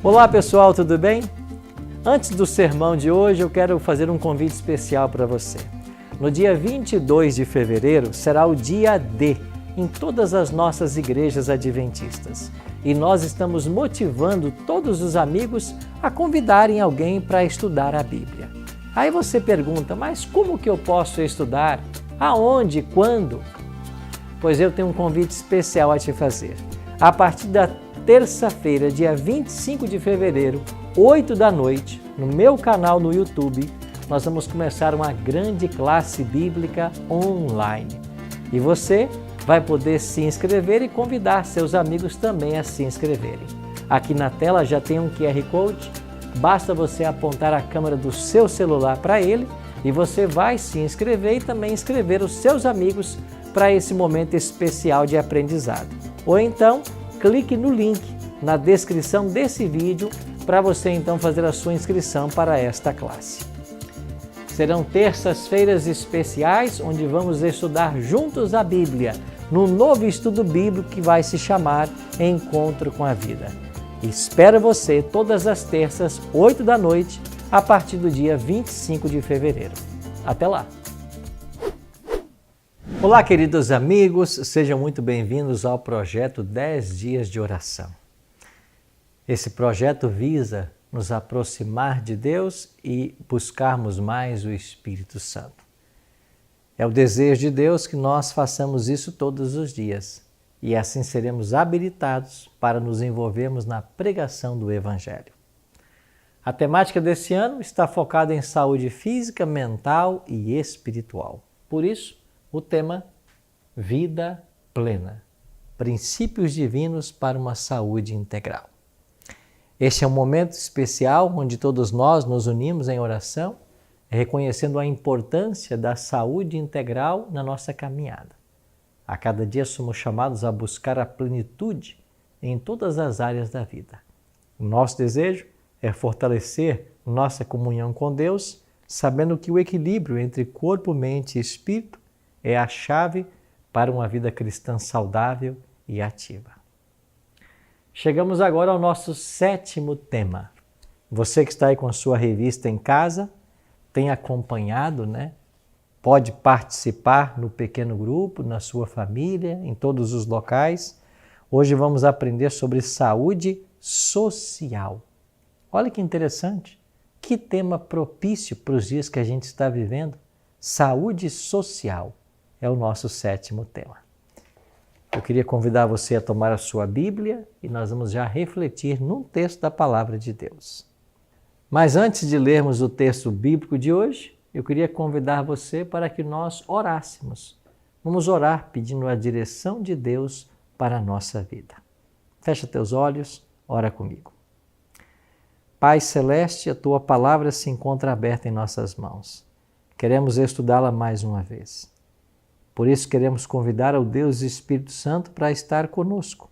Olá pessoal, tudo bem? Antes do sermão de hoje, eu quero fazer um convite especial para você. No dia 22 de fevereiro será o dia D em todas as nossas igrejas adventistas. E nós estamos motivando todos os amigos a convidarem alguém para estudar a Bíblia. Aí você pergunta, mas como que eu posso estudar? Aonde? Quando? Pois eu tenho um convite especial a te fazer. A partir da terça-feira, dia 25 de fevereiro, 8 da noite, no meu canal no YouTube, nós vamos começar uma grande classe bíblica online. E você vai poder se inscrever e convidar seus amigos também a se inscreverem. Aqui na tela já tem um QR Code, basta você apontar a câmera do seu celular para ele e você vai se inscrever e também inscrever os seus amigos para esse momento especial de aprendizado. Ou então, clique no link na descrição desse vídeo para você então fazer a sua inscrição para esta classe. Serão terças-feiras especiais onde vamos estudar juntos a Bíblia, no novo estudo bíblico que vai se chamar Encontro com a Vida. Espero você todas as terças, 8 da noite, a partir do dia 25 de fevereiro. Até lá! Olá, queridos amigos, sejam muito bem-vindos ao projeto 10 Dias de Oração. Esse projeto visa nos aproximar de Deus e buscarmos mais o Espírito Santo. É o desejo de Deus que nós façamos isso todos os dias e assim seremos habilitados para nos envolvermos na pregação do Evangelho. A temática desse ano está focada em saúde física, mental e espiritual. Por isso, o tema Vida Plena, princípios divinos para uma saúde integral. Este é um momento especial onde todos nós nos unimos em oração, reconhecendo a importância da saúde integral na nossa caminhada. A cada dia somos chamados a buscar a plenitude em todas as áreas da vida. O nosso desejo é fortalecer nossa comunhão com Deus, sabendo que o equilíbrio entre corpo, mente e espírito é a chave para uma vida cristã saudável e ativa. Chegamos agora ao nosso 7º tema. Você que está aí com a sua revista em casa, tem acompanhado, né? Pode participar no pequeno grupo, na sua família, em todos os locais. Hoje vamos aprender sobre saúde social. Olha que interessante, que tema propício para os dias que a gente está vivendo. Saúde social é o nosso 7º tema. Eu queria convidar você a tomar a sua Bíblia e nós vamos já refletir num texto da Palavra de Deus. Mas antes de lermos o texto bíblico de hoje, eu queria convidar você para que nós orássemos. Vamos orar pedindo a direção de Deus para a nossa vida. Fecha teus olhos, ora comigo. Pai Celeste, a Tua Palavra se encontra aberta em nossas mãos. Queremos estudá-la mais uma vez. Por isso queremos convidar ao Deus Espírito Santo para estar conosco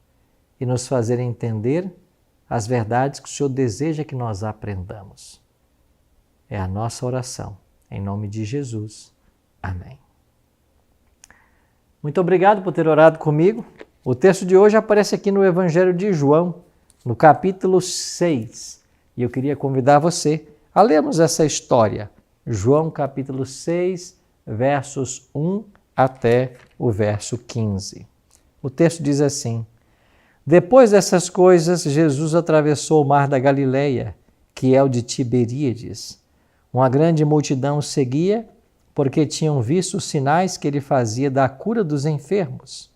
e nos fazer entender as verdades que o Senhor deseja que nós aprendamos. É a nossa oração, em nome de Jesus. Amém. Muito obrigado por ter orado comigo. O texto de hoje aparece aqui no Evangelho de João, no capítulo 6. E eu queria convidar você a lermos essa história. João capítulo 6, versos 1 até o verso 15. O texto diz assim: Depois dessas coisas, Jesus atravessou o mar da Galileia, que é o de Tiberíades. Uma grande multidão o seguia, porque tinham visto os sinais que ele fazia da cura dos enfermos.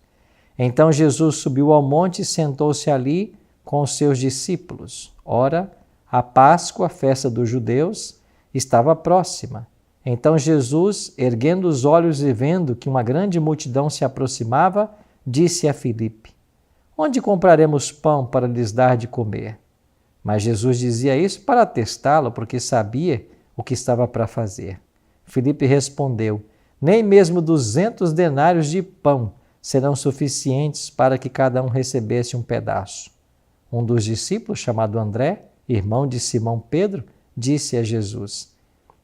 Então Jesus subiu ao monte e sentou-se ali com os seus discípulos. Ora, a Páscoa, a festa dos judeus, estava próxima. Então Jesus, erguendo os olhos e vendo que uma grande multidão se aproximava, disse a Filipe: Onde compraremos pão para lhes dar de comer? Mas Jesus dizia isso para testá-lo, porque sabia o que estava para fazer. Filipe respondeu: Nem mesmo 200 denários de pão serão suficientes para que cada um recebesse um pedaço. Um dos discípulos, chamado André, irmão de Simão Pedro, disse a Jesus: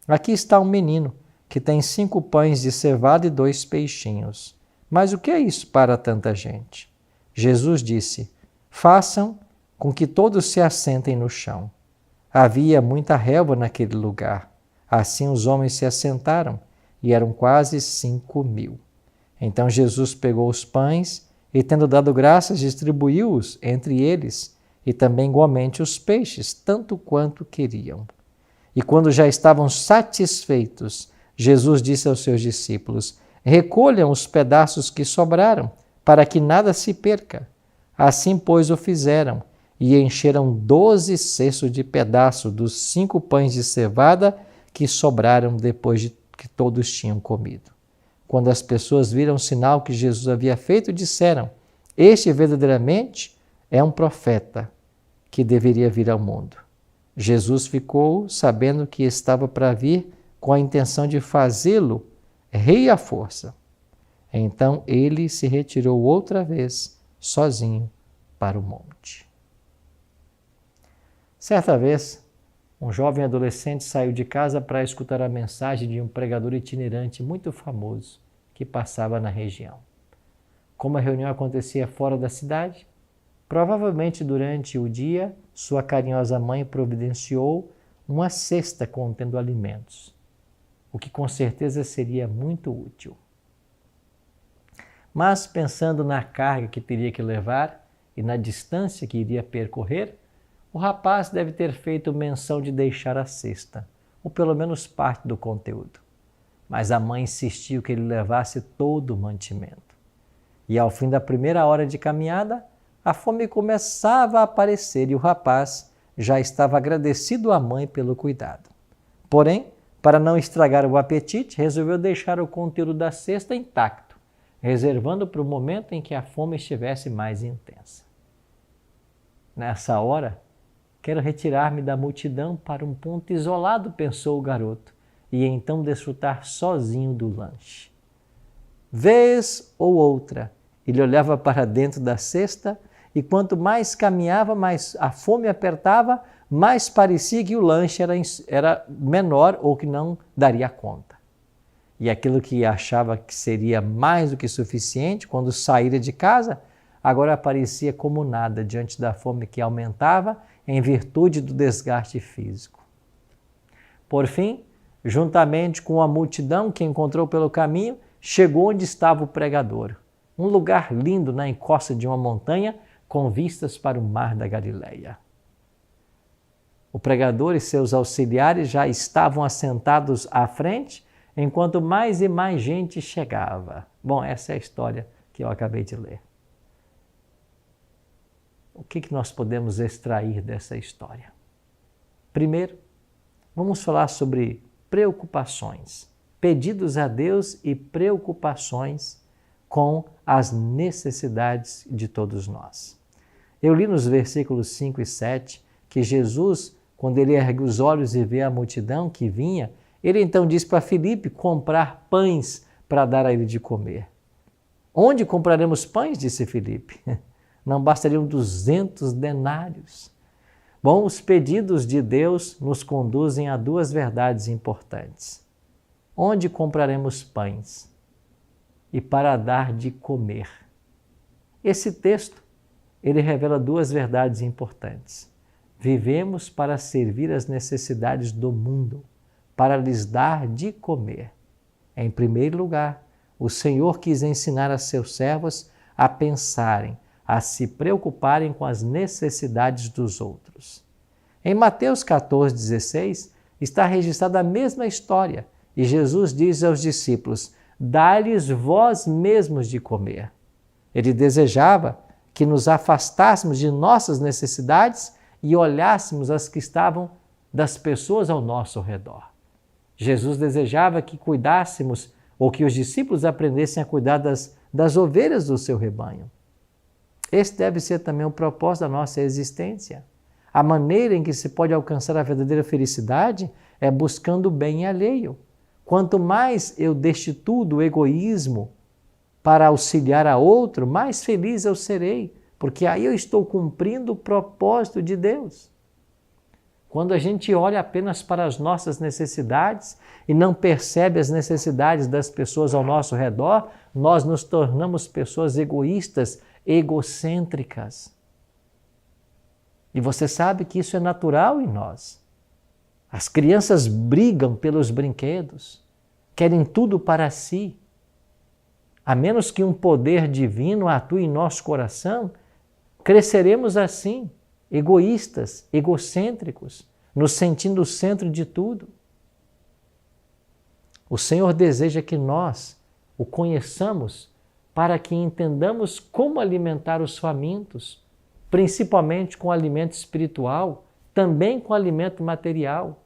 Aqui está um menino que tem 5 pães de cevada e 2 peixinhos. Mas o que é isso para tanta gente? Jesus disse: Façam com que todos se assentem no chão. Havia muita relva naquele lugar. Assim os homens se assentaram, e eram quase 5.000. Então Jesus pegou os pães e, tendo dado graças, distribuiu-os entre eles, e também igualmente os peixes, tanto quanto queriam. E quando já estavam satisfeitos, Jesus disse aos seus discípulos: recolham os pedaços que sobraram, para que nada se perca. Assim, pois, o fizeram, e encheram 12 cestos de pedaços dos 5 pães de cevada que sobraram depois de que todos tinham comido. Quando as pessoas viram o sinal que Jesus havia feito, disseram: este verdadeiramente é um profeta que deveria vir ao mundo. Jesus ficou sabendo que estava para vir com a intenção de fazê-lo rei à força. Então ele se retirou outra vez, sozinho, para o monte. Certa vez, um jovem adolescente saiu de casa para escutar a mensagem de um pregador itinerante muito famoso que passava na região. Como a reunião acontecia fora da cidade, provavelmente durante o dia, sua carinhosa mãe providenciou uma cesta contendo alimentos, o que com certeza seria muito útil. Mas pensando na carga que teria que levar e na distância que iria percorrer, o rapaz deve ter feito menção de deixar a cesta, ou pelo menos parte do conteúdo. Mas a mãe insistiu que ele levasse todo o mantimento. E ao fim da primeira hora de caminhada, a fome começava a aparecer e o rapaz já estava agradecido à mãe pelo cuidado. Porém, para não estragar o apetite, resolveu deixar o conteúdo da cesta intacto, reservando para o momento em que a fome estivesse mais intensa. Nessa hora, quero retirar-me da multidão para um ponto isolado, pensou o garoto, e então desfrutar sozinho do lanche. Vez ou outra, ele olhava para dentro da cesta e quanto mais caminhava, mais a fome apertava, mais parecia que o lanche era menor ou que não daria conta. E aquilo que achava que seria mais do que suficiente quando saíra de casa, agora aparecia como nada diante da fome que aumentava em virtude do desgaste físico. Por fim, juntamente com a multidão que encontrou pelo caminho, chegou onde estava o pregador, um lugar lindo na encosta de uma montanha com vistas para o mar da Galileia. O pregador e seus auxiliares já estavam assentados à frente, enquanto mais e mais gente chegava. Bom, essa é a história que eu acabei de ler. O que nós podemos extrair dessa história? Primeiro, vamos falar sobre preocupações, pedidos a Deus e preocupações com as necessidades de todos nós. Eu li nos versículos 5 e 7 que Jesus, quando ele ergue os olhos e vê a multidão que vinha, ele então diz para Filipe comprar pães para dar a ele de comer. Onde compraremos pães? Disse Filipe. Não bastariam 200 denários. Bom, os pedidos de Deus nos conduzem a duas verdades importantes. Onde compraremos pães? E para dar de comer. Esse texto, ele revela duas verdades importantes. Vivemos para servir as necessidades do mundo, para lhes dar de comer. Em primeiro lugar, o Senhor quis ensinar a seus servos a pensarem, a se preocuparem com as necessidades dos outros. Em Mateus 14,16, está registrada a mesma história, e Jesus diz aos discípulos: dai-lhes vós mesmos de comer. Ele desejava que nos afastássemos de nossas necessidades e olhássemos as que estavam das pessoas ao nosso redor. Jesus desejava que cuidássemos, ou que os discípulos aprendessem a cuidar das ovelhas do seu rebanho. Esse deve ser também o propósito da nossa existência. A maneira em que se pode alcançar a verdadeira felicidade é buscando o bem alheio. Quanto mais eu destituo do egoísmo para auxiliar a outro, mais feliz eu serei, porque aí eu estou cumprindo o propósito de Deus. Quando a gente olha apenas para as nossas necessidades e não percebe as necessidades das pessoas ao nosso redor, nós nos tornamos pessoas egoístas, egocêntricas. E você sabe que isso é natural em nós. As crianças brigam pelos brinquedos, querem tudo para si. A menos que um poder divino atue em nosso coração, cresceremos assim, egoístas, egocêntricos, nos sentindo o centro de tudo. O Senhor deseja que nós o conheçamos para que entendamos como alimentar os famintos, principalmente com alimento espiritual, também com alimento material.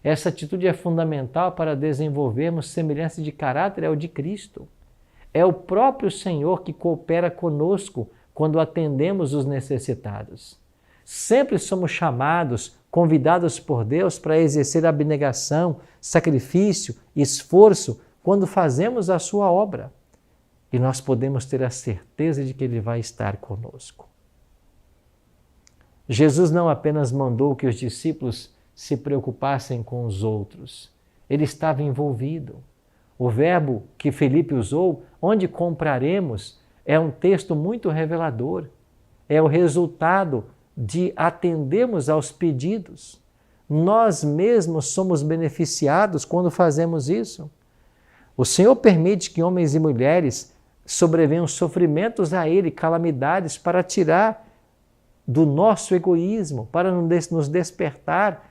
Essa atitude é fundamental para desenvolvermos semelhança de caráter ao de Cristo. É o próprio Senhor que coopera conosco quando atendemos os necessitados. Sempre somos chamados, convidados por Deus para exercer abnegação, sacrifício, esforço quando fazemos a sua obra. E nós podemos ter a certeza de que Ele vai estar conosco. Jesus não apenas mandou que os discípulos se preocupassem com os outros, Ele estava envolvido. O verbo que Felipe usou, onde compraremos, é um texto muito revelador. É o resultado de atendermos aos pedidos. Nós mesmos somos beneficiados quando fazemos isso. O Senhor permite que homens e mulheres sobrevenham sofrimentos a Ele, calamidades, para tirar do nosso egoísmo, para nos despertar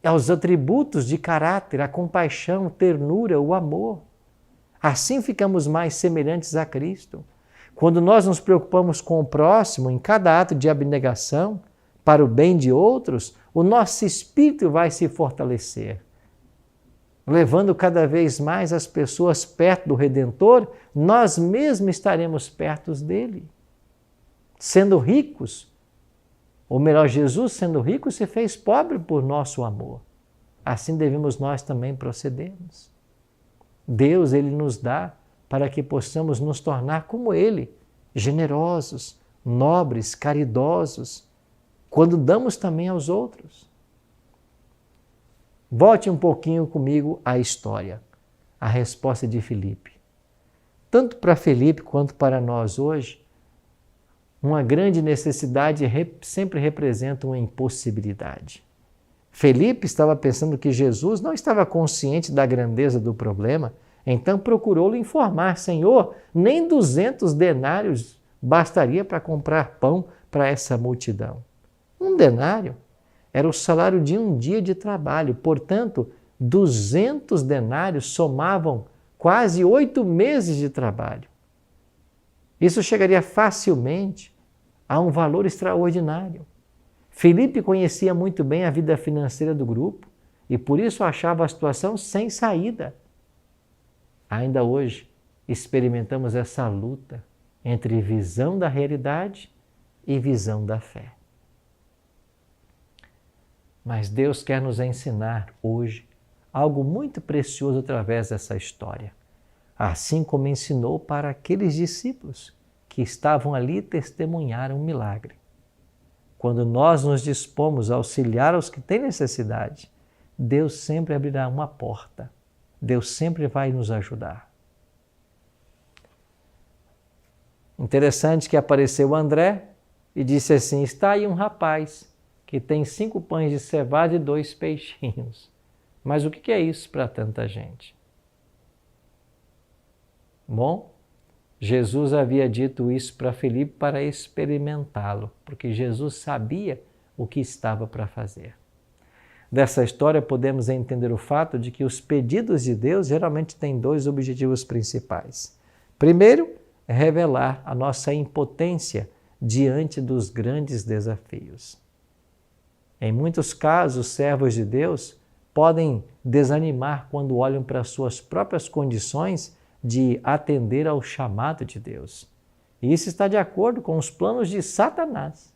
aos atributos de caráter, a compaixão, a ternura, o amor. Assim ficamos mais semelhantes a Cristo. Quando nós nos preocupamos com o próximo, em cada ato de abnegação, para o bem de outros, o nosso espírito vai se fortalecer, levando cada vez mais as pessoas perto do Redentor, nós mesmos estaremos perto dele. Sendo ricos, ou melhor, Jesus sendo rico se fez pobre por nosso amor. Assim devemos nós também procedermos. Deus, Ele nos dá para que possamos nos tornar como Ele, generosos, nobres, caridosos, quando damos também aos outros. Volte um pouquinho comigo à história, a resposta de Felipe. Tanto para Felipe quanto para nós hoje, uma grande necessidade sempre representa uma impossibilidade. Felipe estava pensando que Jesus não estava consciente da grandeza do problema, então procurou-lhe informar: Senhor, nem 200 denários bastaria para comprar pão para essa multidão. 1 denário era o salário de um dia de trabalho, portanto, 200 denários somavam quase 8 meses de trabalho. Isso chegaria facilmente a um valor extraordinário. Felipe conhecia muito bem a vida financeira do grupo e por isso achava a situação sem saída. Ainda hoje experimentamos essa luta entre visão da realidade e visão da fé. Mas Deus quer nos ensinar hoje algo muito precioso através dessa história, assim como ensinou para aqueles discípulos que estavam ali e testemunharam um milagre. Quando nós nos dispomos a auxiliar aos que têm necessidade, Deus sempre abrirá uma porta. Deus sempre vai nos ajudar. Interessante que apareceu André e disse assim: está aí um rapaz que tem 5 pães de cevada e 2 peixinhos. Mas o que é isso para tanta gente? Bom, Jesus havia dito isso para Felipe para experimentá-lo, porque Jesus sabia o que estava para fazer. Dessa história podemos entender o fato de que os pedidos de Deus geralmente têm 2 objetivos principais. Primeiro, é revelar a nossa impotência diante dos grandes desafios. Em muitos casos, os servos de Deus podem desanimar quando olham para suas próprias condições de atender ao chamado de Deus. E isso está de acordo com os planos de Satanás.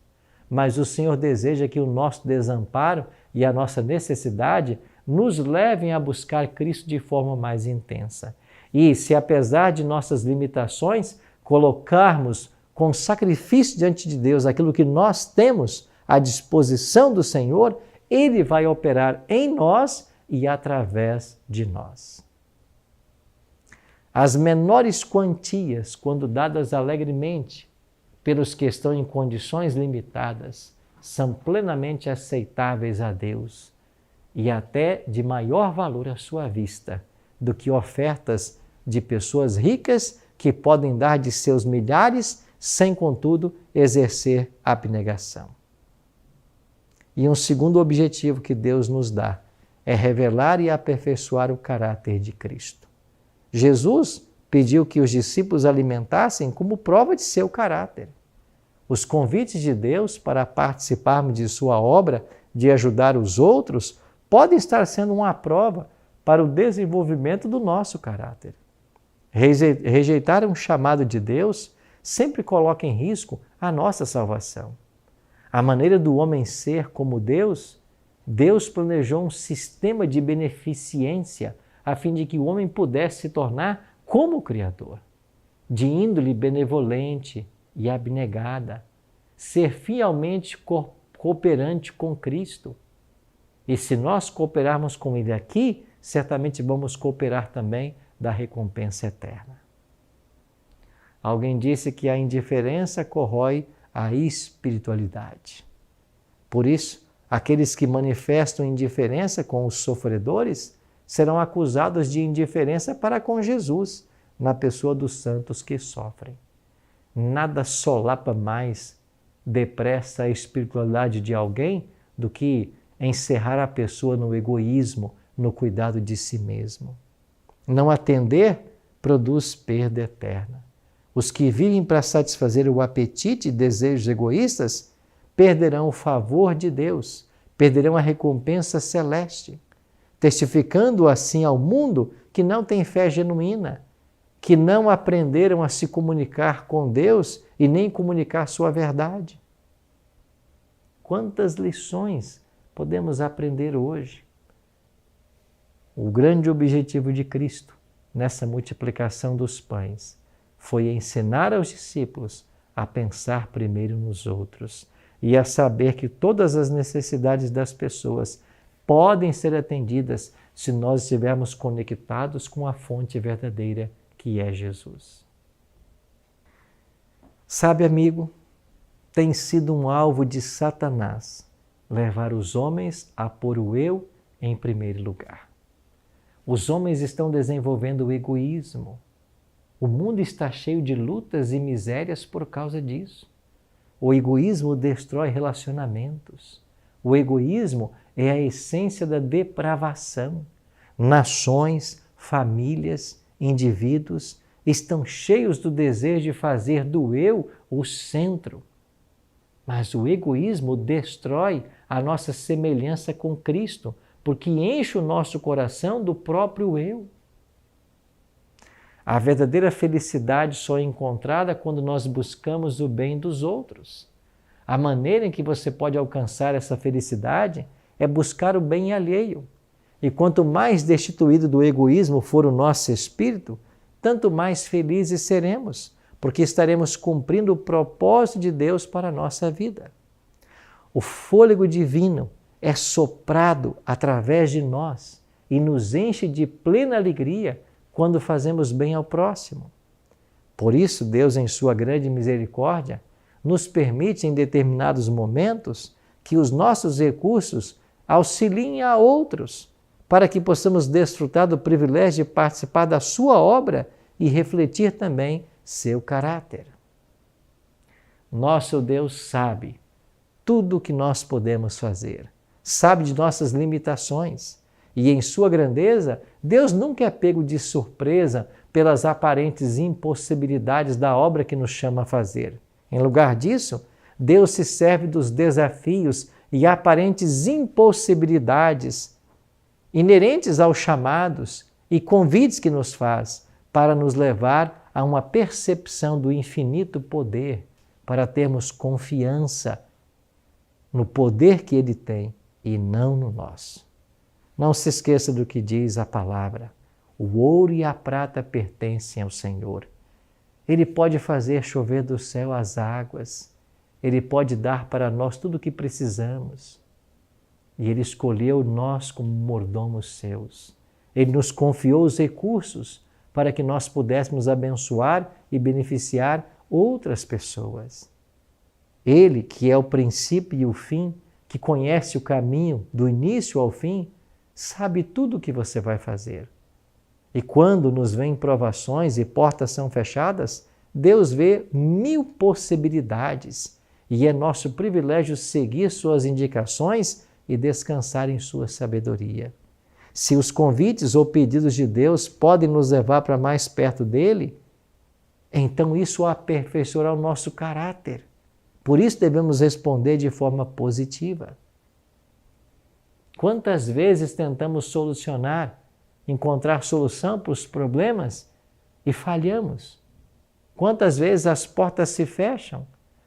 Mas o Senhor deseja que o nosso desamparo e a nossa necessidade nos levem a buscar Cristo de forma mais intensa. E se apesar de nossas limitações, colocarmos com sacrifício diante de Deus aquilo que nós temos à disposição do Senhor, Ele vai operar em nós e através de nós. As menores quantias, quando dadas alegremente pelos que estão em condições limitadas, são plenamente aceitáveis a Deus e até de maior valor à sua vista do que ofertas de pessoas ricas que podem dar de seus milhares sem, contudo, exercer abnegação. E um segundo objetivo que Deus nos dá é revelar e aperfeiçoar o caráter de Cristo. Jesus pediu que os discípulos alimentassem como prova de seu caráter. Os convites de Deus para participarmos de sua obra, de ajudar os outros, podem estar sendo uma prova para o desenvolvimento do nosso caráter. Rejeitar um chamado de Deus sempre coloca em risco a nossa salvação. A maneira do homem ser como Deus, Deus planejou um sistema de beneficência a fim de que o homem pudesse se tornar como o Criador, de índole benevolente e abnegada, ser fielmente cooperante com Cristo. E se nós cooperarmos com Ele aqui, certamente vamos cooperar também da recompensa eterna. Alguém disse que a indiferença corrói a espiritualidade. Por isso, aqueles que manifestam indiferença com os sofredores serão acusados de indiferença para com Jesus, na pessoa dos santos que sofrem. Nada solapa mais depressa a espiritualidade de alguém do que encerrar a pessoa no egoísmo, no cuidado de si mesmo. Não atender produz perda eterna. Os que vivem para satisfazer o apetite e desejos egoístas perderão o favor de Deus, perderão a recompensa celeste, testificando assim ao mundo que não tem fé genuína, que não aprenderam a se comunicar com Deus e nem comunicar sua verdade. Quantas lições podemos aprender hoje? O grande objetivo de Cristo nessa multiplicação dos pães foi ensinar aos discípulos a pensar primeiro nos outros e a saber que todas as necessidades das pessoas podem ser atendidas se nós estivermos conectados com a fonte verdadeira que é Jesus. Sabe, amigo, tem sido um alvo de Satanás levar os homens a pôr o eu em primeiro lugar. Os homens estão desenvolvendo o egoísmo. O mundo está cheio de lutas e misérias por causa disso. O egoísmo destrói relacionamentos. O egoísmo é a essência da depravação. Nações, famílias, indivíduos estão cheios do desejo de fazer do eu o centro. Mas o egoísmo destrói a nossa semelhança com Cristo, porque enche o nosso coração do próprio eu. A verdadeira felicidade só é encontrada quando nós buscamos o bem dos outros. A maneira em que você pode alcançar essa felicidade é buscar o bem alheio. E quanto mais destituído do egoísmo for o nosso espírito, tanto mais felizes seremos, porque estaremos cumprindo o propósito de Deus para a nossa vida. O fôlego divino é soprado através de nós e nos enche de plena alegria quando fazemos bem ao próximo. Por isso, Deus, em sua grande misericórdia, nos permite em determinados momentos que os nossos recursos auxiliem a outros, para que possamos desfrutar do privilégio de participar da sua obra e refletir também seu caráter. Nosso Deus sabe tudo o que nós podemos fazer, sabe de nossas limitações e em sua grandeza, Deus nunca é pego de surpresa pelas aparentes impossibilidades da obra que nos chama a fazer. Em lugar disso, Deus se serve dos desafios e aparentes impossibilidades inerentes aos chamados e convites que nos faz para nos levar a uma percepção do infinito poder, para termos confiança no poder que Ele tem e não no nosso. Não se esqueça do que diz a palavra. O ouro e a prata pertencem ao Senhor. Ele pode fazer chover do céu as águas. Ele pode dar para nós tudo o que precisamos. E Ele escolheu nós como mordomos seus. Ele nos confiou os recursos para que nós pudéssemos abençoar e beneficiar outras pessoas. Ele, que é o princípio e o fim, que conhece o caminho do início ao fim, sabe tudo o que você vai fazer. E quando nos vêm provações e portas são fechadas, Deus vê 1000 possibilidades e é nosso privilégio seguir suas indicações e descansar em sua sabedoria. Se os convites ou pedidos de Deus podem nos levar para mais perto dele, então isso aperfeiçoará o nosso caráter. Por isso devemos responder de forma positiva. Quantas vezes tentamos solucionar, encontrar solução para os problemas e falhamos? Quantas vezes as portas se fecham?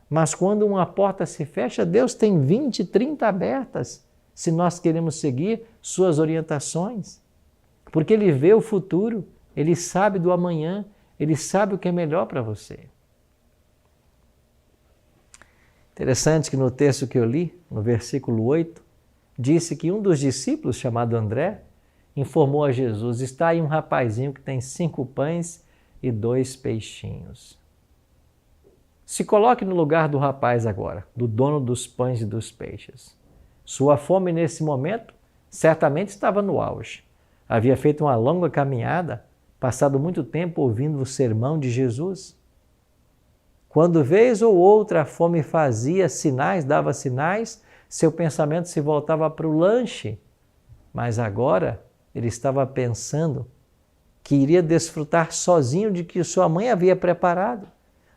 Mas quando uma porta se fecha, Deus tem 20, 30 abertas, se nós queremos seguir suas orientações. Porque Ele vê o futuro, Ele sabe do amanhã, Ele sabe o que é melhor para você. Interessante que no texto que eu li, no versículo 8, disse que um dos discípulos, chamado André, informou a Jesus: está aí um rapazinho que tem 5 pães e 2 peixinhos. Se coloque no lugar do rapaz agora, do dono dos pães e dos peixes. Sua fome nesse momento certamente estava no auge. Havia feito uma longa caminhada, passado muito tempo ouvindo o sermão de Jesus. Quando vez ou outra a fome fazia sinais, dava sinais, seu pensamento se voltava para o lanche. Mas agora ele estava pensando que iria desfrutar sozinho de que sua mãe havia preparado.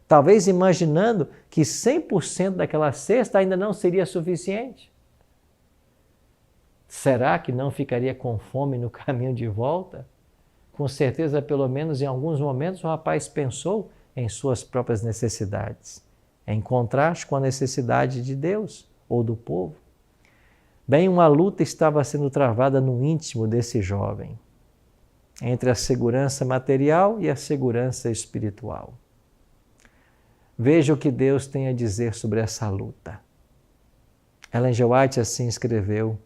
Talvez imaginando que 100% daquela cesta ainda não seria suficiente. Será que não ficaria com fome no caminho de volta? Com certeza, pelo menos em alguns momentos, o rapaz pensou em suas próprias necessidades, em contraste com a necessidade de Deus ou do povo. Bem, uma luta estava sendo travada no íntimo desse jovem, entre a segurança material e a segurança espiritual. Veja o que Deus tem a dizer sobre essa luta. Ellen G. White assim escreveu: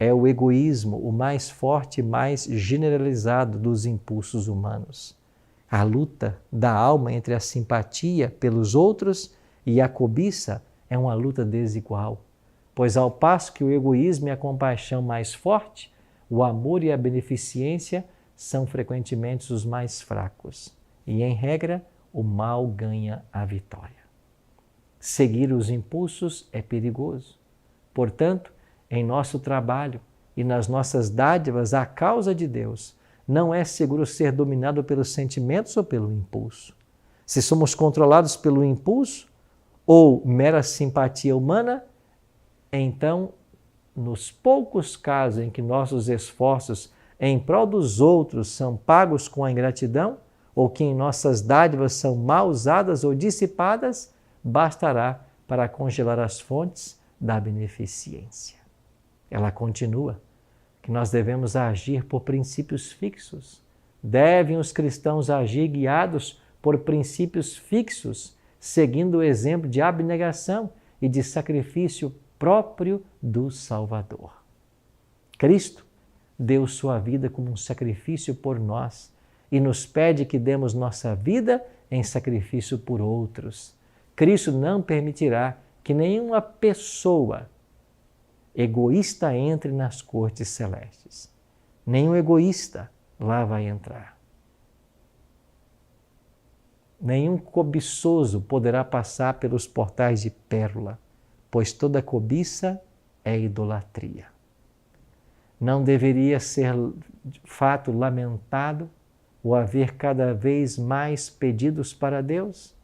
é o egoísmo o mais forte e mais generalizado dos impulsos humanos. A luta da alma entre a simpatia pelos outros e a cobiça é uma luta desigual, pois ao passo que o egoísmo e a compaixão mais forte, o amor e a beneficência são frequentemente os mais fracos. E, em regra, o mal ganha a vitória. Seguir os impulsos é perigoso. Portanto, em nosso trabalho e nas nossas dádivas à causa de Deus, não é seguro ser dominado pelos sentimentos ou pelo impulso. Se somos controlados pelo impulso ou mera simpatia humana, então, nos poucos casos em que nossos esforços em prol dos outros são pagos com a ingratidão, ou que em nossas dádivas são mal usadas ou dissipadas, bastará para congelar as fontes da beneficência. Ela continua que nós devemos agir por princípios fixos. Devem os cristãos agir guiados por princípios fixos, seguindo o exemplo de abnegação e de sacrifício próprio do Salvador. Cristo deu sua vida como um sacrifício por nós e nos pede que demos nossa vida em sacrifício por outros. Cristo não permitirá que nenhuma pessoa egoísta entre nas cortes celestes. Nenhum egoísta lá vai entrar. Nenhum cobiçoso poderá passar pelos portais de pérola, pois toda cobiça é idolatria. Não deveria ser fato lamentado o haver cada vez mais pedidos para Deus?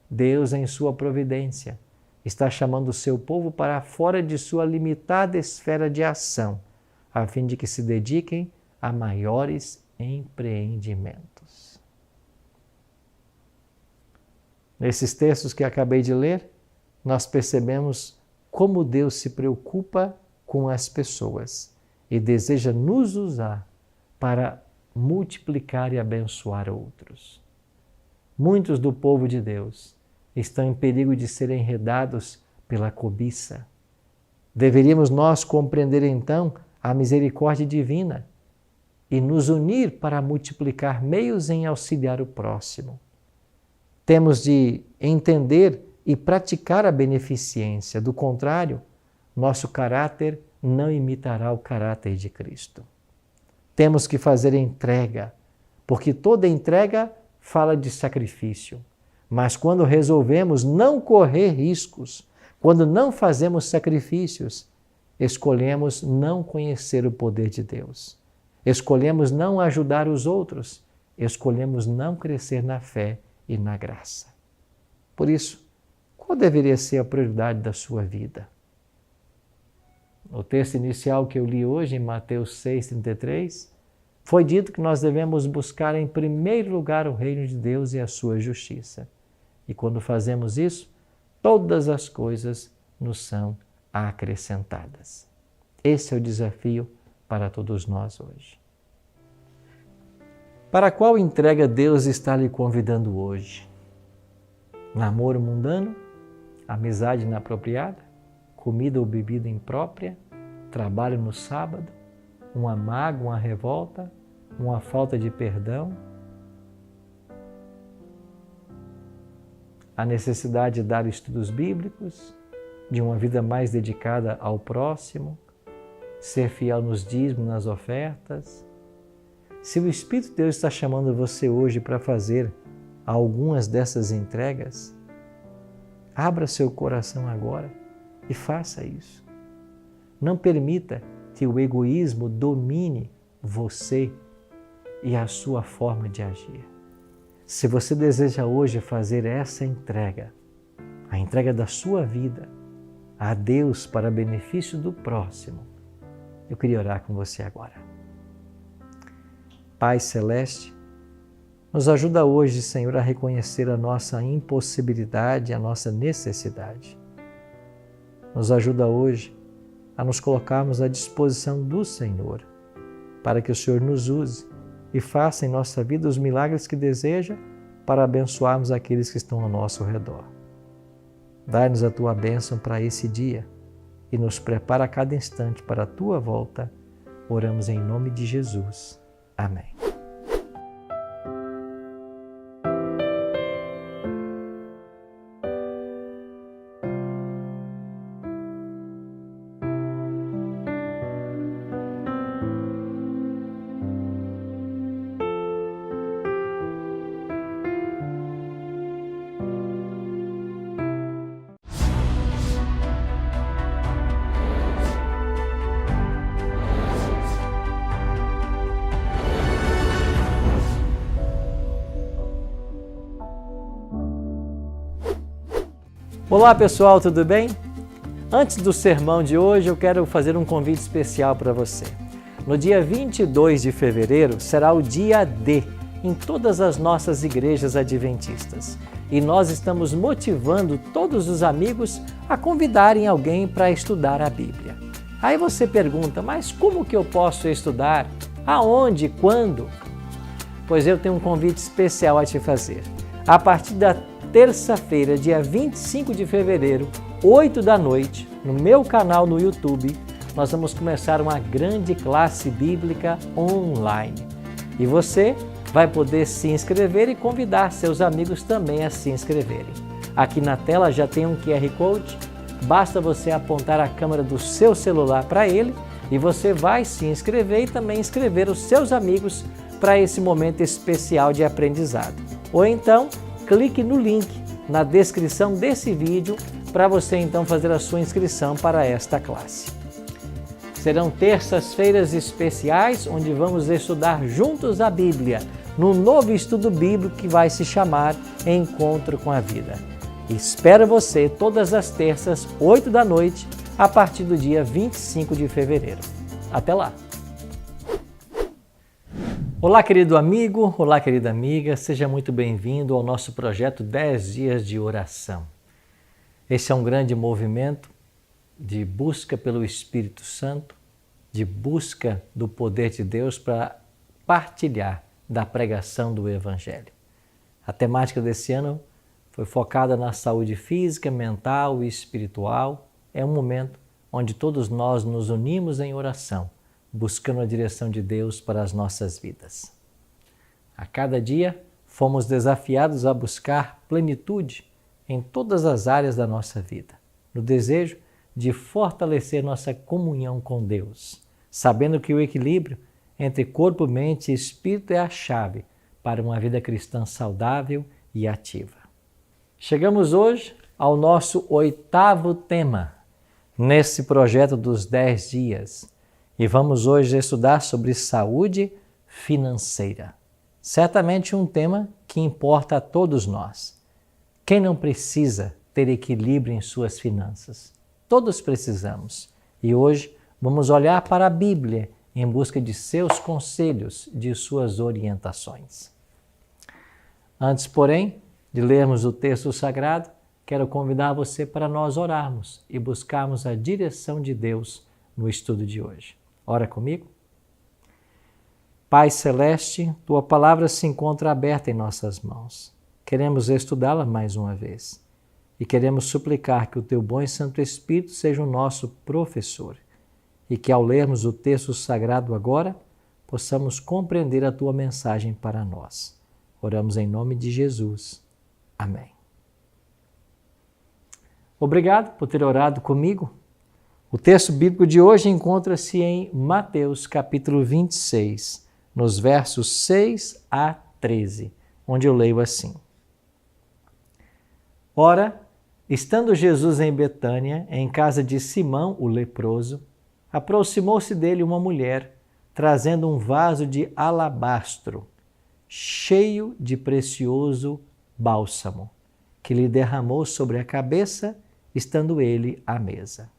Deus, em sua providência, está chamando o seu povo para fora de sua limitada esfera de ação, a fim de que se dediquem a maiores empreendimentos. Nesses textos que acabei de ler, nós percebemos como Deus se preocupa com as pessoas e deseja nos usar para multiplicar e abençoar outros. Muitos do povo de Deus estão em perigo de serem enredados pela cobiça. Deveríamos nós compreender então a misericórdia divina e nos unir para multiplicar meios em auxiliar o próximo. Temos de entender e praticar a beneficência. Do contrário, nosso caráter não imitará o caráter de Cristo. Temos que fazer entrega, porque toda entrega fala de sacrifício. Mas quando resolvemos não correr riscos, quando não fazemos sacrifícios, escolhemos não conhecer o poder de Deus. Escolhemos não ajudar os outros. Escolhemos não crescer na fé e na graça. Por isso, qual deveria ser a prioridade da sua vida? No texto inicial que eu li hoje, em Mateus 6,33, foi dito que nós devemos buscar em primeiro lugar o reino de Deus e a sua justiça. E quando fazemos isso, todas as coisas nos são acrescentadas. Esse é o desafio para todos nós hoje. Para qual entrega Deus está lhe convidando hoje? Namoro mundano? Amizade inapropriada? Comida ou bebida imprópria? Trabalho no sábado? Uma mágoa, uma revolta? Uma falta de perdão? A necessidade de dar estudos bíblicos? De uma vida mais dedicada ao próximo? Ser fiel nos dízimos, nas ofertas? Se o Espírito de Deus está chamando você hoje para fazer algumas dessas entregas, abra seu coração agora e faça isso. Não permita que o egoísmo domine você e a sua forma de agir. Se você deseja hoje fazer essa entrega, a entrega da sua vida a Deus para benefício do próximo, eu queria orar com você agora. Pai Celeste, nos ajuda hoje, Senhor, a reconhecer a nossa impossibilidade, a nossa necessidade. Nos ajuda hoje a nos colocarmos à disposição do Senhor, para que o Senhor nos use e faça em nossa vida os milagres que deseja para abençoarmos aqueles que estão ao nosso redor. Dai-nos a Tua bênção para esse dia e nos prepara a cada instante para a Tua volta. Oramos em nome de Jesus. Amém. Olá pessoal, tudo bem? Antes do sermão de hoje, eu quero fazer um convite especial para você. No dia 22 de fevereiro será o dia D em todas as nossas igrejas adventistas. E nós estamos motivando todos os amigos a convidarem alguém para estudar a Bíblia. Aí você pergunta, mas como que eu posso estudar? Aonde? Quando? Pois eu tenho um convite especial a te fazer. A partir da terça-feira, dia 25 de fevereiro, 8 da noite, no meu canal no YouTube, nós vamos começar uma grande classe bíblica online. E você vai poder se inscrever e convidar seus amigos também a se inscreverem. Aqui na tela já tem um QR Code, basta você apontar a câmera do seu celular para ele e você vai se inscrever e também inscrever os seus amigos para esse momento especial de aprendizado. Ou então, clique no link na descrição desse vídeo para você então fazer a sua inscrição para esta classe. Serão terças-feiras especiais onde vamos estudar juntos a Bíblia, num novo estudo bíblico que vai se chamar Encontro com a Vida. Espero você todas as terças, 8 da noite, a partir do dia 25 de fevereiro. Até lá! Olá, querido amigo, olá, querida amiga, seja muito bem-vindo ao nosso projeto 10 dias de oração. Esse é um grande movimento de busca pelo Espírito Santo, de busca do poder de Deus para partilhar da pregação do Evangelho. A temática desse ano foi focada na saúde física, mental e espiritual. É um momento onde todos nós nos unimos em oração, buscando a direção de Deus para as nossas vidas. A cada dia, fomos desafiados a buscar plenitude em todas as áreas da nossa vida, no desejo de fortalecer nossa comunhão com Deus, sabendo que o equilíbrio entre corpo, mente e espírito é a chave para uma vida cristã saudável e ativa. Chegamos hoje ao nosso 8º tema nesse projeto dos 10 dias e vamos hoje estudar sobre saúde financeira. Certamente um tema que importa a todos nós. Quem não precisa ter equilíbrio em suas finanças? Todos precisamos. E hoje vamos olhar para a Bíblia em busca de seus conselhos, de suas orientações. Antes, porém, de lermos o texto sagrado, quero convidar você para nós orarmos e buscarmos a direção de Deus no estudo de hoje. Ora comigo? Pai Celeste, Tua palavra se encontra aberta em nossas mãos. Queremos estudá-la mais uma vez e queremos suplicar que o Teu bom e Santo Espírito seja o nosso professor e que ao lermos o texto sagrado agora, possamos compreender a Tua mensagem para nós. Oramos em nome de Jesus. Amém. Obrigado por ter orado comigo. O texto bíblico de hoje encontra-se em Mateus capítulo 26, nos versos 6 a 13, onde eu leio assim. Ora, estando Jesus em Betânia, em casa de Simão, o leproso, aproximou-se dele uma mulher, trazendo um vaso de alabastro, cheio de precioso bálsamo, que lhe derramou sobre a cabeça, estando ele à mesa.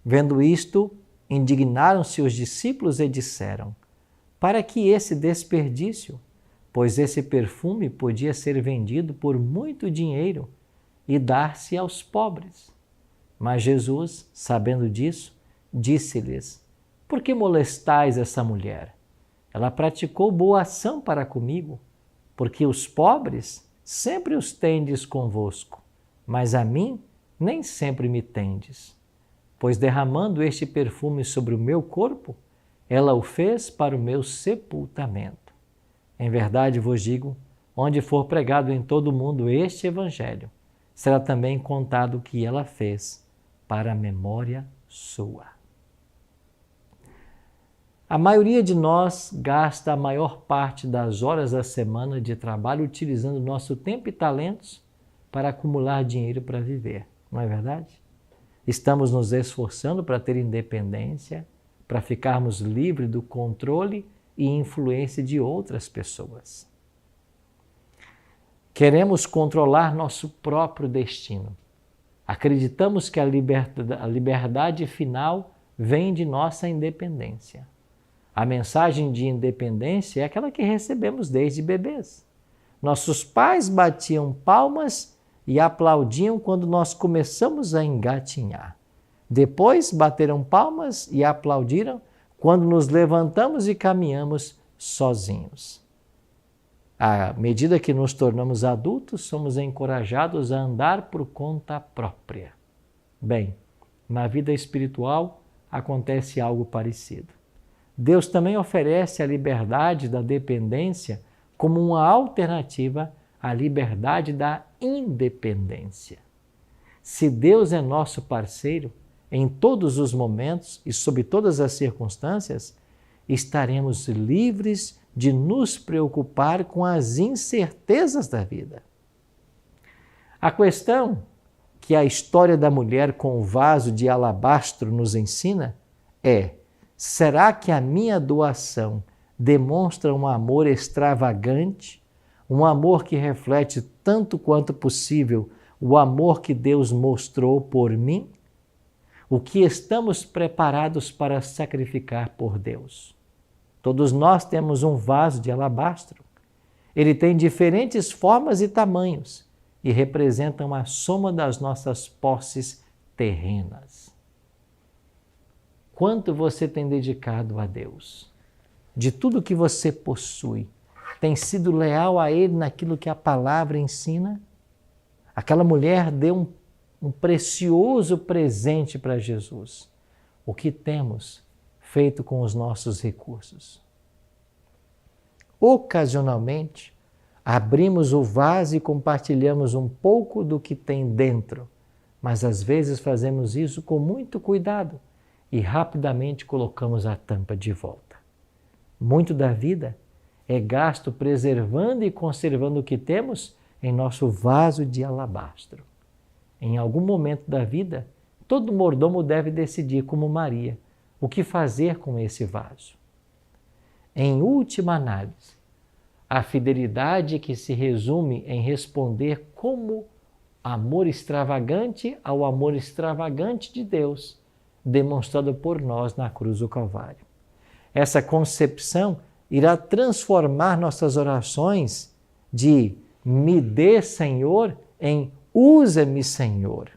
Vendo isto, indignaram-se os discípulos e disseram: para que esse desperdício? Pois esse perfume podia ser vendido por muito dinheiro e dar-se aos pobres. Mas Jesus, sabendo disso, disse-lhes: por que molestais essa mulher? Ela praticou boa ação para comigo, porque os pobres sempre os tendes convosco, mas a mim nem sempre me tendes. Pois derramando este perfume sobre o meu corpo, ela o fez para o meu sepultamento. Em verdade vos digo, onde for pregado em todo o mundo este evangelho, será também contado o que ela fez para a memória sua. A maioria de nós gasta a maior parte das horas da semana de trabalho utilizando nosso tempo e talentos para acumular dinheiro para viver, não é verdade? Estamos nos esforçando para ter independência, para ficarmos livres do controle e influência de outras pessoas. Queremos controlar nosso próprio destino. Acreditamos que a liberdade final vem de nossa independência. A mensagem de independência é aquela que recebemos desde bebês. Nossos pais batiam palmas e aplaudiam quando nós começamos a engatinhar. Depois bateram palmas e aplaudiram quando nos levantamos e caminhamos sozinhos. À medida que nos tornamos adultos, somos encorajados a andar por conta própria. Bem, na vida espiritual acontece algo parecido. Deus também oferece a liberdade da dependência como uma alternativa à liberdade da independência. Se Deus é nosso parceiro em todos os momentos e sob todas as circunstâncias, estaremos livres de nos preocupar com as incertezas da vida. A questão que a história da mulher com o vaso de alabastro nos ensina é: será que a minha doação demonstra um amor extravagante, um amor que reflete tanto quanto possível o amor que Deus mostrou por mim? O que estamos preparados para sacrificar por Deus? Todos nós temos um vaso de alabastro. Ele tem diferentes formas e tamanhos e representam a soma das nossas posses terrenas. Quanto você tem dedicado a Deus? De tudo que você possui, tem sido leal a Ele naquilo que a palavra ensina? Aquela mulher deu um precioso presente para Jesus. O que temos feito com os nossos recursos? Ocasionalmente, Abrimos o vaso e compartilhamos um pouco do que tem dentro, mas às vezes fazemos isso com muito cuidado e rapidamente colocamos a tampa de volta. Muito da vida é gasto preservando e conservando o que temos em nosso vaso de alabastro. Em algum momento da vida, todo mordomo deve decidir, como Maria, o que fazer com esse vaso. Em última análise, a fidelidade que se resume em responder como amor extravagante ao amor extravagante de Deus, demonstrado por nós na cruz do Calvário. Essa concepção irá transformar nossas orações de me dê, Senhor, em usa-me, Senhor.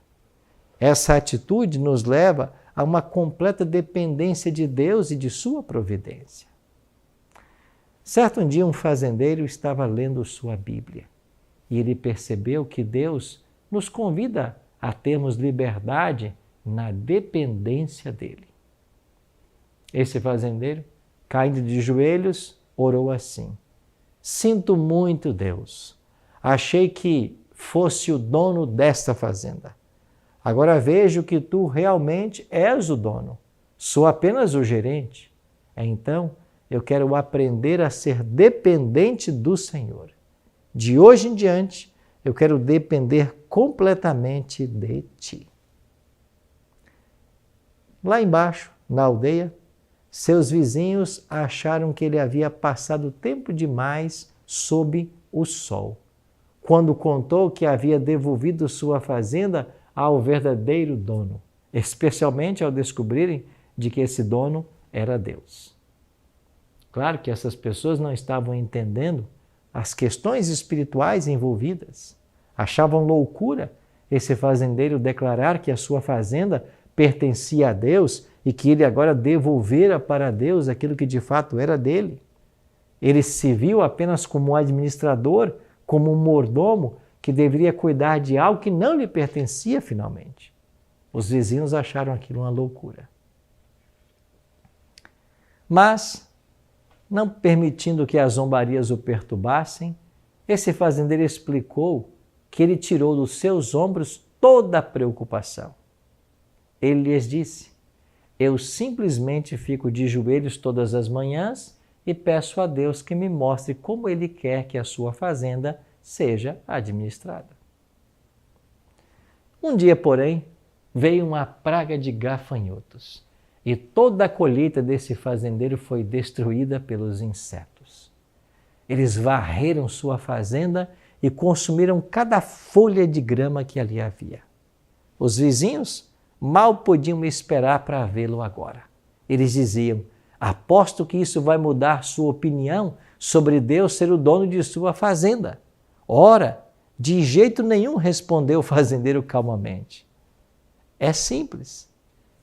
Essa atitude nos leva a uma completa dependência de Deus e de sua providência. Certo dia, um fazendeiro estava lendo sua Bíblia e ele percebeu que Deus nos convida a termos liberdade na dependência dele. Esse fazendeiro, caindo de joelhos, orou assim: sinto muito, Deus, achei que fosse o dono desta fazenda. Agora vejo que tu realmente és o dono, sou apenas o gerente. Então, eu quero aprender a ser dependente do Senhor. De hoje em diante, eu quero depender completamente de ti. Lá embaixo, na aldeia, seus vizinhos acharam que ele havia passado tempo demais sob o sol, quando contou que havia devolvido sua fazenda ao verdadeiro dono, especialmente ao descobrirem de que esse dono era Deus. Claro que essas pessoas não estavam entendendo as questões espirituais envolvidas. Achavam loucura esse fazendeiro declarar que a sua fazenda pertencia a Deus e que ele agora devolvera para Deus aquilo que de fato era dele. Ele se viu apenas como um administrador, como um mordomo que deveria cuidar de algo que não lhe pertencia finalmente. Os vizinhos acharam aquilo uma loucura. Mas, não permitindo que as zombarias o perturbassem, esse fazendeiro explicou que ele tirou dos seus ombros toda a preocupação. Ele lhes disse: eu simplesmente fico de joelhos todas as manhãs e peço a Deus que me mostre como Ele quer que a sua fazenda seja administrada. Um dia, porém, veio uma praga de gafanhotos e toda a colheita desse fazendeiro foi destruída pelos insetos. Eles varreram sua fazenda e consumiram cada folha de grama que ali havia. Os vizinhos mal podiam esperar para vê-lo agora. Eles diziam: aposto que isso vai mudar sua opinião sobre Deus ser o dono de sua fazenda. Ora, de jeito nenhum, respondeu o fazendeiro calmamente. É simples.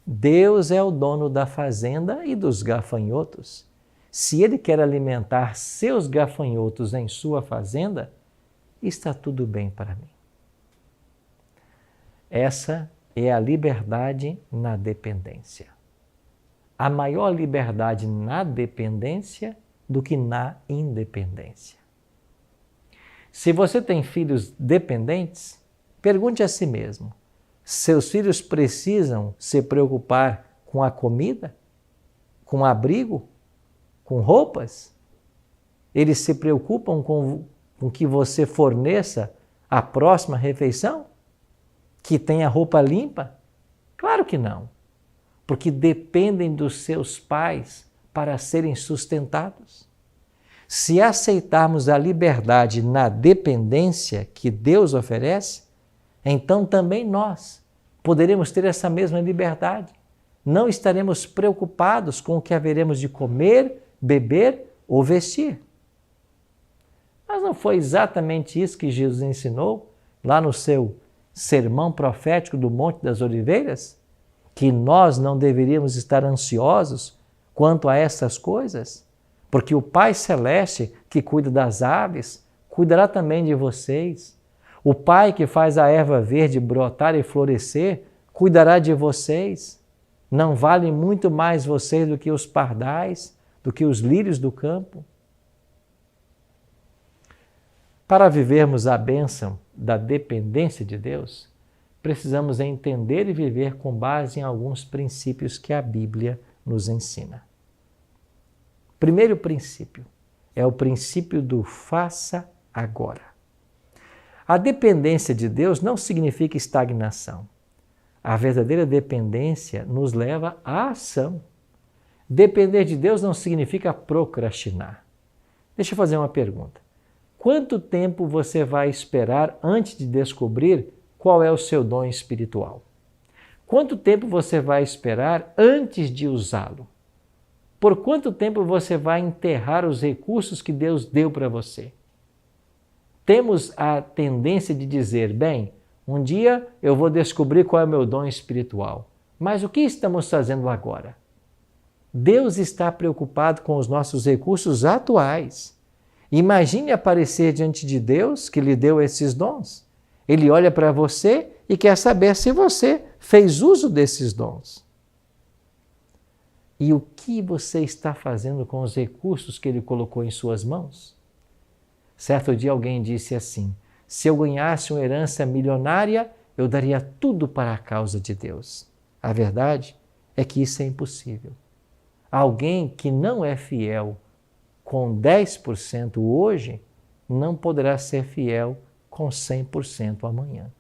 Deus é o dono da fazenda e dos gafanhotos. Se Ele quer alimentar seus gafanhotos em sua fazenda, está tudo bem para mim. Essa é a liberdade na dependência. Há maior liberdade na dependência do que na independência. Se você tem filhos dependentes, pergunte a si mesmo: seus filhos precisam se preocupar com a comida, com abrigo, com roupas? Eles se preocupam com que você forneça a próxima refeição? Que tenha roupa limpa? Claro que não, porque dependem dos seus pais para serem sustentados. Se aceitarmos a liberdade na dependência que Deus oferece, então também nós poderemos ter essa mesma liberdade. Não estaremos preocupados com o que haveremos de comer, beber ou vestir. Mas não foi exatamente isso que Jesus ensinou lá no seu sermão profético do Monte das Oliveiras? Que nós não deveríamos estar ansiosos quanto a essas coisas? Porque o Pai Celeste, que cuida das aves, cuidará também de vocês. O Pai que faz a erva verde brotar e florescer, cuidará de vocês. Não valem muito mais vocês do que os pardais, do que os lírios do campo? Para vivermos a bênção da dependência de Deus, precisamos entender e viver com base em alguns princípios que a Bíblia nos ensina. Primeiro princípio é o princípio do faça agora. A dependência de Deus não significa estagnação. A verdadeira dependência nos leva à ação. Depender de Deus não significa procrastinar. Deixa eu fazer uma pergunta. Quanto tempo você vai esperar antes de descobrir qual é o seu dom espiritual? Quanto tempo você vai esperar antes de usá-lo? Por quanto tempo você vai enterrar os recursos que Deus deu para você? Temos a tendência de dizer, bem, um dia eu vou descobrir qual é o meu dom espiritual. Mas o que estamos fazendo agora? Deus está preocupado com os nossos recursos atuais. Imagine aparecer diante de Deus que lhe deu esses dons. Ele olha para você e quer saber se você fez uso desses dons. E o que você está fazendo com os recursos que Ele colocou em suas mãos? Certo dia alguém disse assim, se eu ganhasse uma herança milionária, eu daria tudo para a causa de Deus. A verdade é que isso é impossível. Alguém que não é fiel com 10% hoje, não poderá ser fiel com 100% amanhã.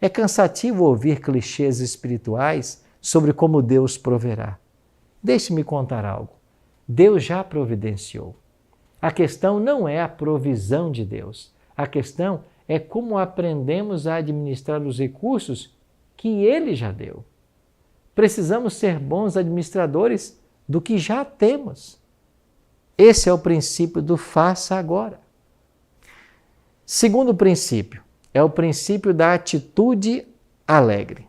É cansativo ouvir clichês espirituais sobre como Deus proverá. Deixe-me contar algo. Deus já providenciou. A questão não é a provisão de Deus. A questão é como aprendemos a administrar os recursos que Ele já deu. Precisamos ser bons administradores do que já temos. Esse é o princípio do faça agora. Segundo princípio, é o princípio da atitude alegre.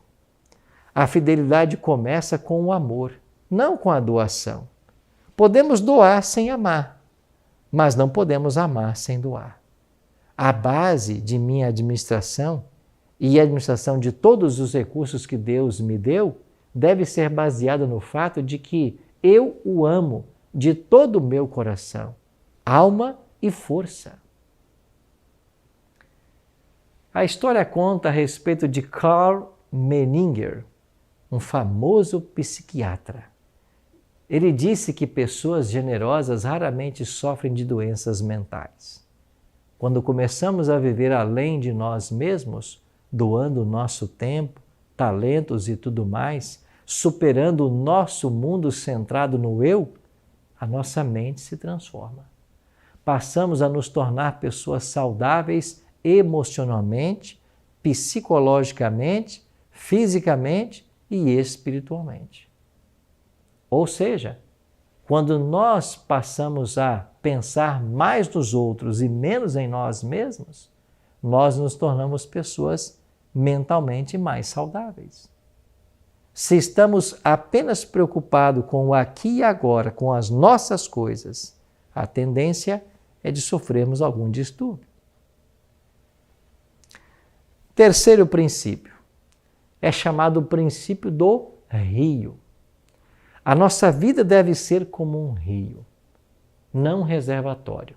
A fidelidade começa com o amor, não com a doação. Podemos doar sem amar, mas não podemos amar sem doar. A base de minha administração e a administração de todos os recursos que Deus me deu deve ser baseada no fato de que eu o amo de todo o meu coração, alma e força. A história conta a respeito de Karl Menninger, um famoso psiquiatra. Ele disse que pessoas generosas raramente sofrem de doenças mentais. Quando começamos a viver além de nós mesmos, doando o nosso tempo, talentos e tudo mais, superando o nosso mundo centrado no eu, a nossa mente se transforma. Passamos a nos tornar pessoas saudáveis emocionalmente, psicologicamente, fisicamente e espiritualmente. Ou seja, quando nós passamos a pensar mais nos outros e menos em nós mesmos, nós nos tornamos pessoas mentalmente mais saudáveis. Se estamos apenas preocupados com o aqui e agora, com as nossas coisas, a tendência é de sofrermos algum distúrbio. Terceiro princípio é chamado o princípio do rio. A nossa vida deve ser como um rio, não um reservatório.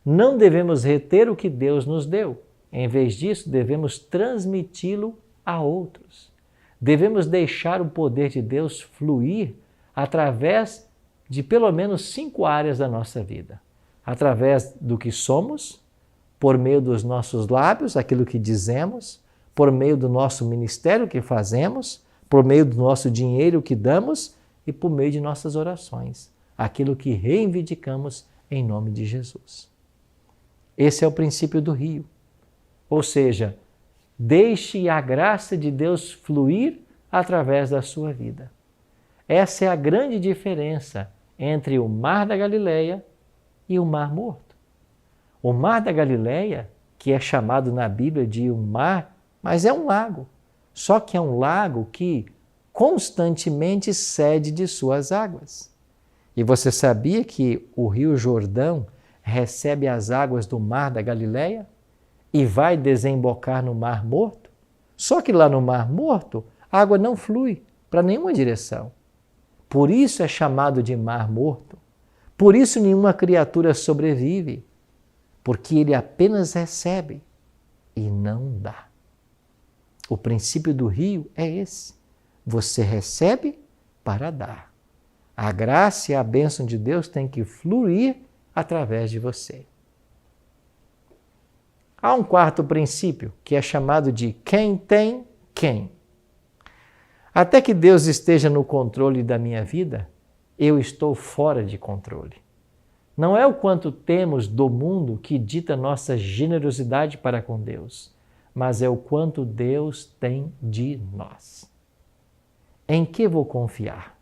Não devemos reter o que Deus nos deu. Em vez disso, devemos transmiti-lo a outros. Devemos deixar o poder de Deus fluir através de pelo menos 5 áreas da nossa vida. Através do que somos, por meio dos nossos lábios, aquilo que dizemos, por meio do nosso ministério que fazemos, por meio do nosso dinheiro que damos e por meio de nossas orações, aquilo que reivindicamos em nome de Jesus. Esse é o princípio do rio. Ou seja, deixe a graça de Deus fluir através da sua vida. Essa é a grande diferença entre o Mar da Galileia e o Mar Morto. O Mar da Galileia, que é chamado na Bíblia de um mar, mas é um lago. Só que é um lago que constantemente cede de suas águas. E você sabia que o Rio Jordão recebe as águas do Mar da Galileia e vai desembocar no Mar Morto? Só que lá no Mar Morto, a água não flui para nenhuma direção. Por isso é chamado de Mar Morto. Por isso nenhuma criatura sobrevive. porque ele apenas recebe e não dá. O princípio do rio é esse. Você recebe para dar. A graça e a bênção de Deus têm que fluir através de você. Há um quarto princípio que é chamado de quem tem quem. Até que Deus esteja no controle da minha vida, eu estou fora de controle. Não é o quanto temos do mundo que dita nossa generosidade para com Deus, mas é o quanto Deus tem de nós. Em que vou confiar?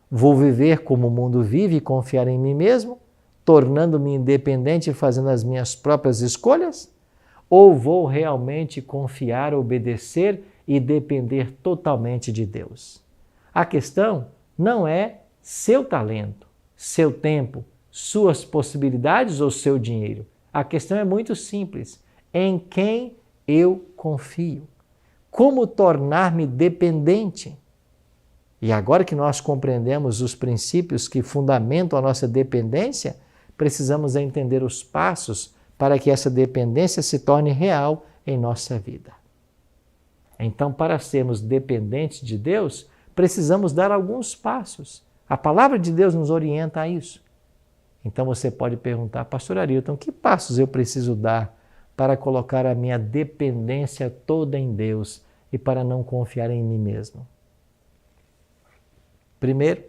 Vou viver como o mundo vive e confiar em mim mesmo, tornando-me independente e fazendo as minhas próprias escolhas? Ou vou realmente confiar, obedecer e depender totalmente de Deus? A questão não é seu talento, seu tempo, suas possibilidades ou seu dinheiro. A questão é muito simples. Em quem eu confio? Como tornar-me dependente? E agora que nós compreendemos os princípios que fundamentam a nossa dependência, precisamos entender os passos para que essa dependência se torne real em nossa vida. Então, para sermos dependentes de Deus, precisamos dar alguns passos. A palavra de Deus nos orienta a isso. Então você pode perguntar, pastor Arilton, que passos eu preciso dar para colocar a minha dependência toda em Deus e para não confiar em mim mesmo? Primeiro,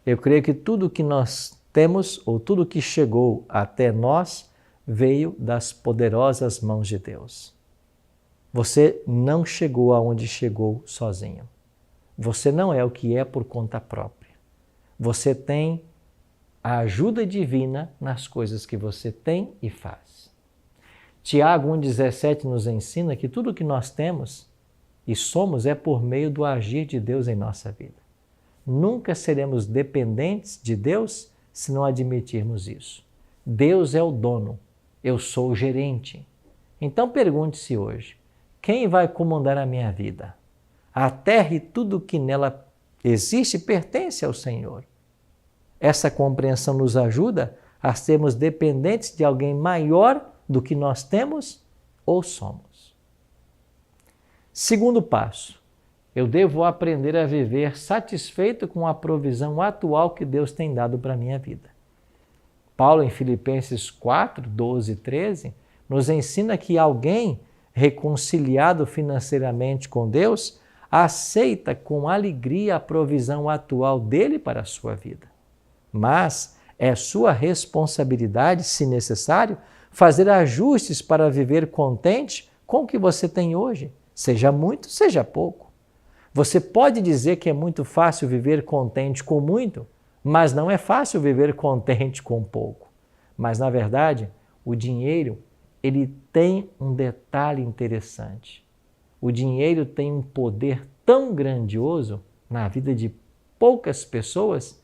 eu creio que tudo que nós temos ou tudo que chegou até nós veio das poderosas mãos de Deus. Você não chegou aonde chegou sozinho. Você não é o que é por conta própria. Você tem a ajuda divina nas coisas que você tem e faz. Tiago 1,17 nos ensina que tudo que nós temos e somos é por meio do agir de Deus em nossa vida. Nunca seremos dependentes de Deus se não admitirmos isso. Deus é o dono, eu sou o gerente. Então pergunte-se hoje, quem vai comandar a minha vida? A terra e tudo que nela existe pertence ao Senhor. Essa compreensão nos ajuda a sermos dependentes de alguém maior do que nós temos ou somos. Segundo passo, eu devo aprender a viver satisfeito com a provisão atual que Deus tem dado para a minha vida. Paulo, em Filipenses 4, 12 e 13, nos ensina que alguém reconciliado financeiramente com Deus aceita com alegria a provisão atual dele para a sua vida. Mas é sua responsabilidade, se necessário, fazer ajustes para viver contente com o que você tem hoje, seja muito, seja pouco. Você pode dizer que é muito fácil viver contente com muito, mas não é fácil viver contente com pouco. Mas, na verdade, o dinheiro, ele tem um detalhe interessante. O dinheiro tem um poder tão grandioso na vida de poucas pessoas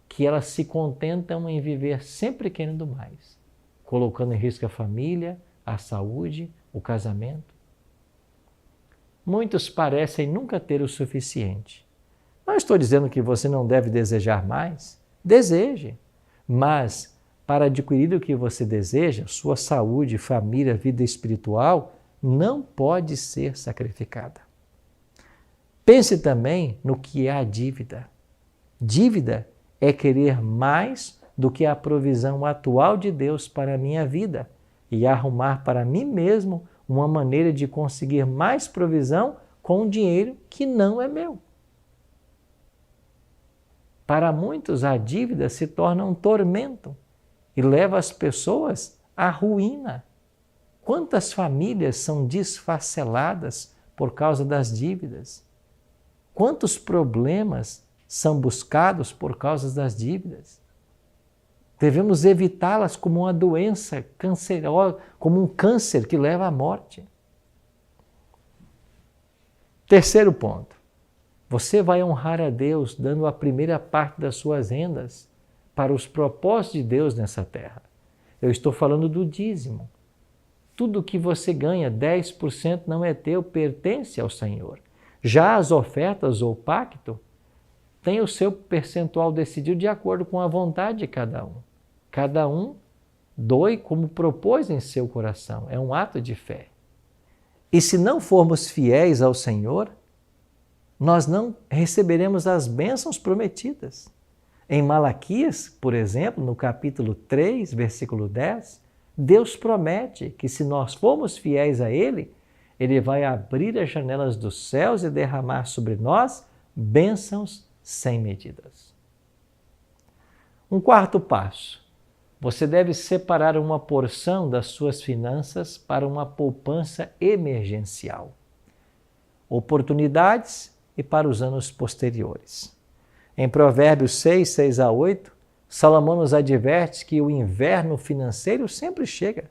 que elas se contentam em viver sempre querendo mais, colocando em risco a família, a saúde, o casamento. Muitos parecem nunca ter o suficiente. Não estou dizendo que você não deve desejar mais. Deseje. Mas, para adquirir o que você deseja, sua saúde, família, vida espiritual, não pode ser sacrificada. Pense também no que é a dívida. Dívida é querer mais do que a provisão atual de Deus para a minha vida e arrumar para mim mesmo uma maneira de conseguir mais provisão com um dinheiro que não é meu. Para muitos, a dívida se torna um tormento e leva as pessoas à ruína. Quantas famílias são desfaceladas por causa das dívidas? Quantos problemas são buscados por causa das dívidas? Devemos evitá-las como uma doença cancerosa, como um câncer que leva à morte. Terceiro ponto. Você vai honrar a Deus dando a primeira parte das suas rendas para os propósitos de Deus nessa terra. Eu estou falando do dízimo. Tudo que você ganha, 10% não é teu, pertence ao Senhor. Já as ofertas ou pacto tem o seu percentual decidido de acordo com a vontade de cada um. Cada um doe como propôs em seu coração. É um ato de fé. E se não formos fiéis ao Senhor, nós não receberemos as bênçãos prometidas. Em Malaquias, por exemplo, no capítulo 3, versículo 10, Deus promete que se nós formos fiéis a Ele, Ele vai abrir as janelas dos céus e derramar sobre nós bênçãos sem medidas. Um quarto passo. Você deve separar uma porção das suas finanças para uma poupança emergencial. Oportunidades e para os anos posteriores. Em Provérbios 6, 6 a 8, Salomão nos adverte que o inverno financeiro sempre chega.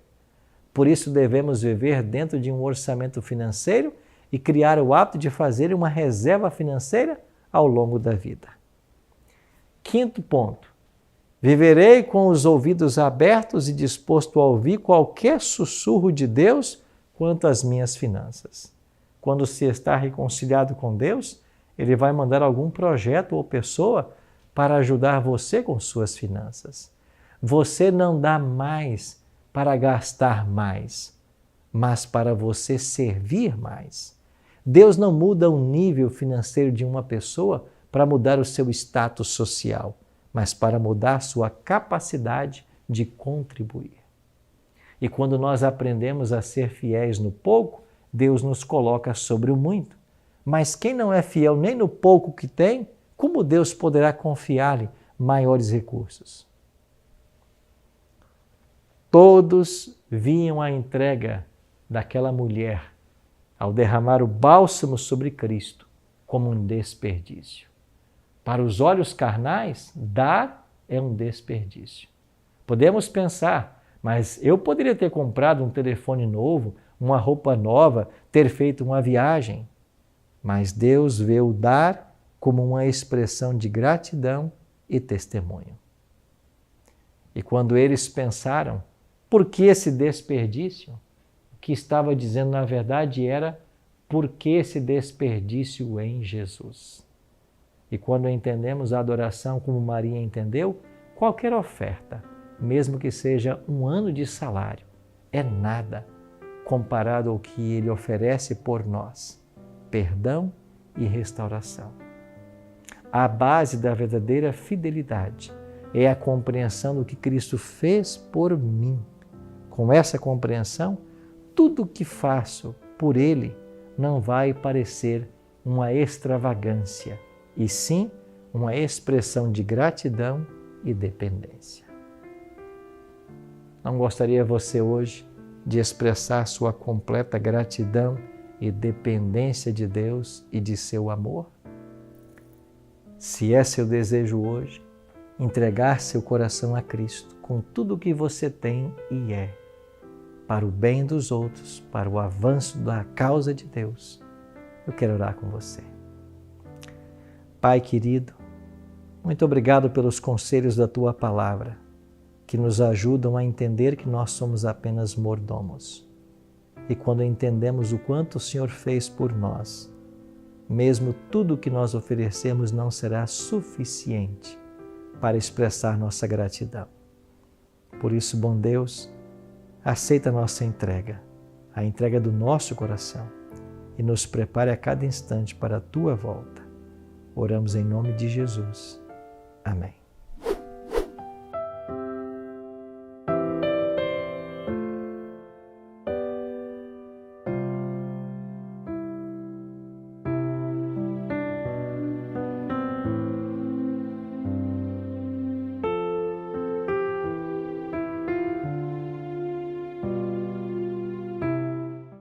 Por isso devemos viver dentro de um orçamento financeiro e criar o hábito de fazer uma reserva financeira ao longo da vida. Quinto ponto. Viverei com os ouvidos abertos e disposto a ouvir qualquer sussurro de Deus quanto às minhas finanças. Quando se está reconciliado com Deus, Ele vai mandar algum projeto ou pessoa para ajudar você com suas finanças. Você não dá mais para gastar mais, mas para você servir mais. Deus não muda o nível financeiro de uma pessoa para mudar o seu status social, mas para mudar sua capacidade de contribuir. E quando nós aprendemos a ser fiéis no pouco, Deus nos coloca sobre o muito. Mas quem não é fiel nem no pouco que tem, como Deus poderá confiar-lhe maiores recursos? Todos viam a entrega daquela mulher ao derramar o bálsamo sobre Cristo como um desperdício. Para os olhos carnais, dar é um desperdício. Podemos pensar, mas eu poderia ter comprado um telefone novo, uma roupa nova, ter feito uma viagem. Mas Deus vê o dar como uma expressão de gratidão e testemunho. E quando eles pensaram, por que esse desperdício? O que estava dizendo na verdade era, por que esse desperdício em Jesus? E quando entendemos a adoração como Maria entendeu, qualquer oferta, mesmo que seja um ano de salário, é nada comparado ao que Ele oferece por nós. Perdão e restauração. A base da verdadeira fidelidade é a compreensão do que Cristo fez por mim. Com essa compreensão, tudo o que faço por Ele não vai parecer uma extravagância, e sim uma expressão de gratidão e dependência. Não gostaria você hoje de expressar sua completa gratidão e dependência de Deus e de seu amor? Se é seu desejo hoje, entregar seu coração a Cristo com tudo o que você tem e é, para o bem dos outros, para o avanço da causa de Deus, eu quero orar com você. Pai querido, muito obrigado pelos conselhos da Tua Palavra, que nos ajudam a entender que nós somos apenas mordomos. E quando entendemos o quanto o Senhor fez por nós, mesmo tudo o que nós oferecemos não será suficiente para expressar nossa gratidão. Por isso, bom Deus, aceita a nossa entrega, a entrega do nosso coração, e nos prepare a cada instante para a Tua volta. Oramos em nome de Jesus. Amém.